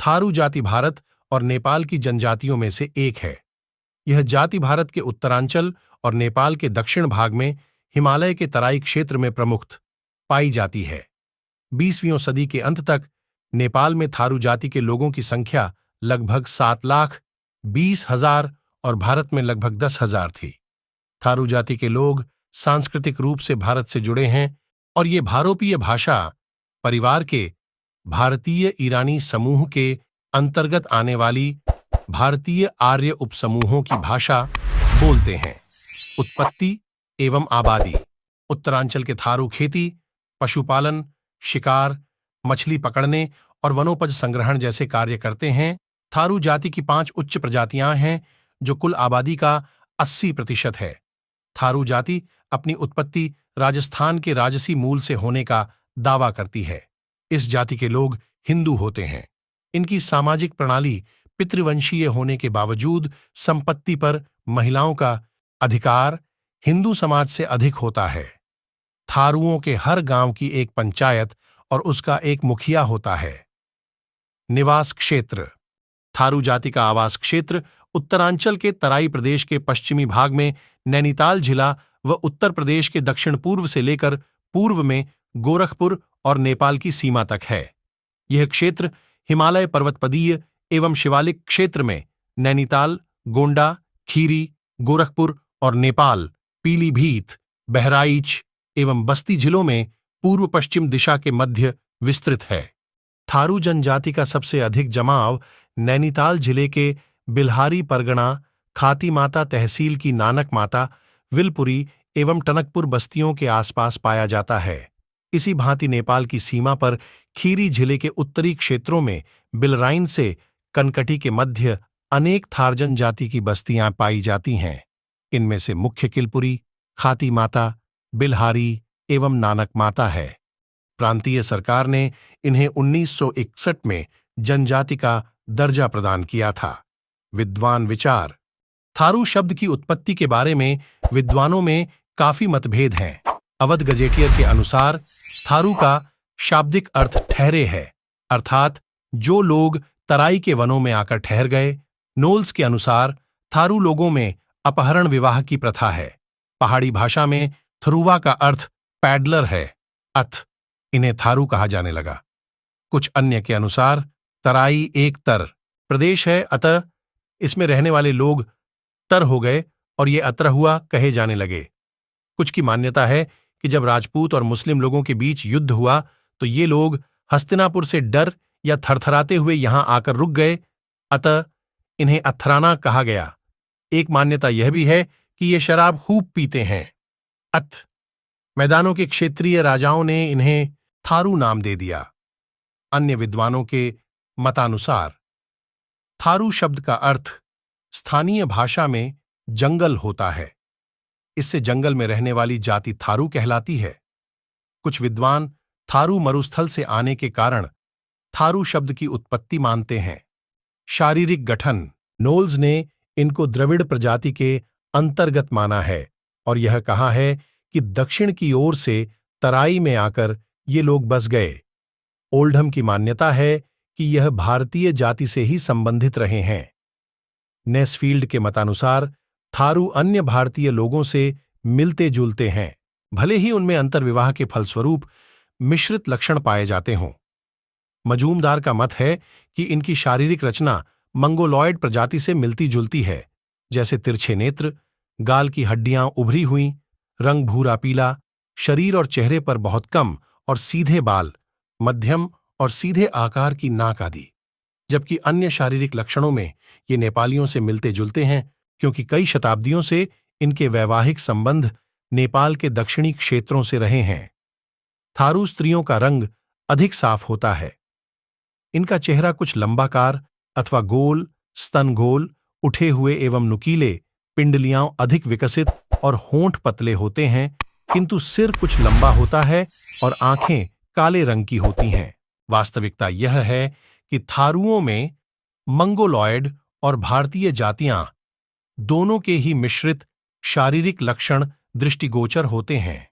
थारू जाति भारत और नेपाल की जनजातियों में से एक है। यह जाति भारत के उत्तरांचल और नेपाल के दक्षिण भाग में हिमालय के तराई क्षेत्र में प्रमुख पाई जाती है। 20वीं सदी के अंत तक नेपाल में थारू जाति के लोगों की संख्या लगभग 7,20,000 और भारत में लगभग 10,000 थी। थारू जाति के लोग सांस्कृतिक रूप से भारत से जुड़े हैं और ये भारोपीय भाषा परिवार के भारतीय ईरानी समूह के अंतर्गत आने वाली भारतीय आर्य उपसमूहों की भाषा बोलते हैं। उत्पत्ति एवं आबादी। उत्तरांचल के थारू खेती, पशुपालन, शिकार, मछली पकड़ने और वनोपज संग्रहण जैसे कार्य करते हैं। थारू जाति की 5 उच्च प्रजातियां हैं जो कुल आबादी का 80% है। थारू जाति अपनी उत्पत्ति राजस्थान के राजसी मूल से होने का दावा करती है। इस जाति के लोग हिंदू होते हैं। इनकी सामाजिक प्रणाली पितृवंशीय होने के बावजूद संपत्ति पर महिलाओं का अधिकार हिंदू समाज से अधिक होता है। थारुओं के हर गांव की एक पंचायत और उसका एक मुखिया होता है। निवास क्षेत्र। थारू जाति का आवास क्षेत्र उत्तरांचल के तराई प्रदेश के पश्चिमी भाग में नैनीताल जिला व उत्तर प्रदेश के दक्षिण पूर्व से लेकर पूर्व में गोरखपुर और नेपाल की सीमा तक है। यह क्षेत्र हिमालय पर्वतपदीय एवं शिवालिक क्षेत्र में नैनीताल, गोंडा, खीरी, गोरखपुर और नेपाल, पीलीभीत, बहराइच एवं बस्ती जिलों में पूर्व पश्चिम दिशा के मध्य विस्तृत है। थारू जनजाति का सबसे अधिक जमाव नैनीताल जिले के बिल्हारी परगना, खाती माता तहसील की नानक माता, विलपुरी एवं टनकपुर बस्तियों के आसपास पाया जाता है। इसी भांति नेपाल की सीमा पर खीरी जिले के उत्तरी क्षेत्रों में बिलराइन से कनकटी के मध्य अनेक थार जनजाति की बस्तियां पाई जाती हैं। इनमें से मुख्य किलपुरी, खाती माता, बिल्हारी एवं नानक माता है। प्रांतीय सरकार ने इन्हें 1961 में जनजाति का दर्जा प्रदान किया था। विद्वान विचार। थारू शब्द की उत्पत्ति के बारे में विद्वानों में काफी मतभेद हैं। अवध गजेटियर के अनुसार थारू का शाब्दिक अर्थ ठहरे है, अर्थात जो लोग तराई के वनों में आकर ठहर गए। नोल्स के अनुसार थारू लोगों में अपहरण विवाह की प्रथा है। पहाड़ी भाषा में थरुवा का अर्थ पैडलर है, अथ इन्हें थारू कहा जाने लगा। कुछ अन्य के अनुसार तराई एक तर प्रदेश है, अतः इसमें रहने वाले लोग तर हो गए और ये अतरहुआ कहे जाने लगे। कुछ की मान्यता है कि जब राजपूत और मुस्लिम लोगों के बीच युद्ध हुआ तो ये लोग हस्तिनापुर से डर या थरथराते हुए यहां आकर रुक गए, अतः इन्हें अथराना कहा गया। एक मान्यता यह भी है कि ये शराब खूब पीते हैं। अथ मैदानों के क्षेत्रीय राजाओं ने इन्हें थारू नाम दे दिया। अन्य विद्वानों के मतानुसार थारू शब्द का अर्थ स्थानीय भाषा में जंगल होता है। इससे जंगल में रहने वाली जाति थारू कहलाती है। कुछ विद्वान थारू मरुस्थल से आने के कारण थारू शब्द की उत्पत्ति मानते हैं। शारीरिक गठन। नोल्स ने इनको द्रविड़ प्रजाति के अंतर्गत माना है और यह कहा है कि दक्षिण की ओर से तराई में आकर ये लोग बस गए। ओल्डहम की मान्यता है कि यह भारतीय जाति से ही संबंधित रहे हैं। नेसफील्ड के मतानुसार थारू अन्य भारतीय लोगों से मिलते जुलते हैं, भले ही उनमें अंतर्विवाह के फलस्वरूप मिश्रित लक्षण पाए जाते हों। मजूमदार का मत है कि इनकी शारीरिक रचना मंगोलॉयड प्रजाति से मिलती जुलती है, जैसे तिरछे नेत्र, गाल की हड्डियां उभरी हुई, रंग भूरा पीला, शरीर और चेहरे पर बहुत कम और सीधे बाल, मध्यम और सीधे आकार की नाक आदि। जबकि अन्य शारीरिक लक्षणों में ये नेपालियों से मिलते जुलते हैं, क्योंकि कई शताब्दियों से इनके वैवाहिक संबंध नेपाल के दक्षिणी क्षेत्रों से रहे हैं। थारू स्त्रियों का रंग अधिक साफ होता है। इनका चेहरा कुछ लंबाकार अथवा गोल, स्तन गोल, उठे हुए एवं नुकीले, पिंडलियां अधिक विकसित और होंठ पतले होते हैं, किंतु सिर कुछ लंबा होता है और आंखें काले रंग की होती हैं। वास्तविकता यह है कि थारुओं में मंगोलॉयड और भारतीय जातियां दोनों के ही मिश्रित शारीरिक लक्षण दृष्टिगोचर होते हैं।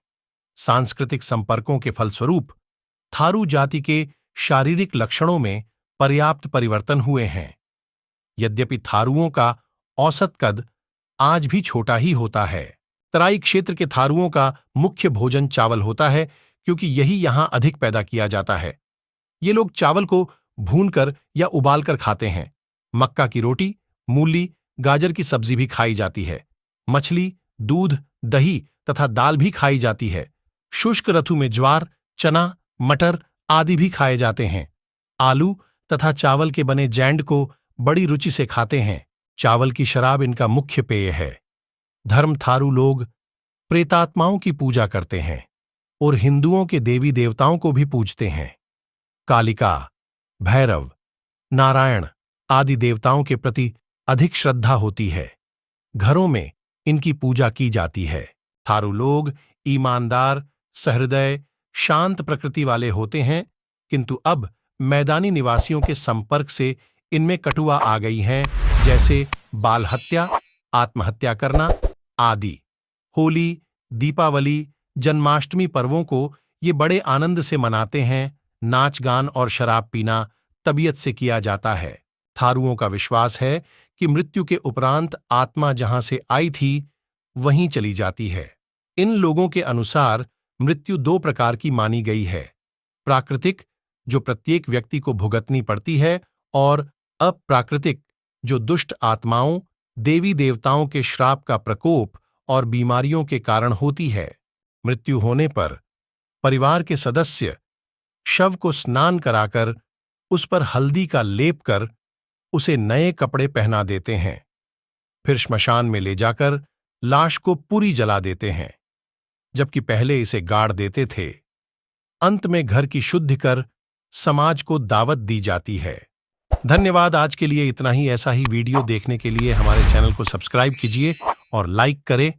सांस्कृतिक संपर्कों के फलस्वरूप थारू जाति के शारीरिक लक्षणों में पर्याप्त परिवर्तन हुए हैं। यद्यपि थारुओं का औसत कद आज भी छोटा ही होता है। तराई क्षेत्र के थारुओं का मुख्य भोजन चावल होता है, क्योंकि यही यहां अधिक पैदा किया जाता है। ये लोग चावल को भूनकर या उबालकर खाते हैं। मक्का की रोटी, मूली, गाजर की सब्जी भी खाई जाती है। मछली, दूध, दही तथा दाल भी खाई जाती है। शुष्क ऋतु में ज्वार, चना, मटर आदि भी खाए जाते हैं। आलू तथा चावल के बने जैंड को बड़ी रुचि से खाते हैं। चावल की शराब इनका मुख्य पेय है। धर्म थारू लोग प्रेतात्माओं की पूजा करते हैं और हिंदुओं के देवी देवताओं को भी पूजते हैं। कालिका, भैरव, नारायण आदि देवताओं के प्रति अधिक श्रद्धा होती है। घरों में इनकी पूजा की जाती है। थारू लोग ईमानदार, सहृदय, शांत प्रकृति वाले होते हैं, किंतु अब मैदानी निवासियों के संपर्क से इनमें कटुआ आ गई हैं, जैसे बाल हत्या, आत्महत्या करना आदि। होली, दीपावली, जन्माष्टमी पर्वों को ये बड़े आनंद से मनाते हैं। नाच गान और शराब पीना तबीयत से किया जाता है। थारुओं का विश्वास है कि मृत्यु के उपरांत आत्मा जहां से आई थी वहीं चली जाती है। इन लोगों के अनुसार मृत्यु दो प्रकार की मानी गई है: प्राकृतिक, जो प्रत्येक व्यक्ति को भुगतनी पड़ती है, और अप्राकृतिक, जो दुष्ट आत्माओं, देवी देवताओं के श्राप का प्रकोप और बीमारियों के कारण होती है। मृत्यु होने पर परिवार के सदस्य शव को स्नान कराकर उस पर हल्दी का लेप कर उसे नए कपड़े पहना देते हैं। फिर श्मशान में ले जाकर लाश को पूरी जला देते हैं, जबकि पहले इसे गाड़ देते थे। अंत में घर की शुद्धि कर समाज को दावत दी जाती है। धन्यवाद। आज के लिए इतना ही। ऐसा ही वीडियो देखने के लिए हमारे चैनल को सब्सक्राइब कीजिए और लाइक करें।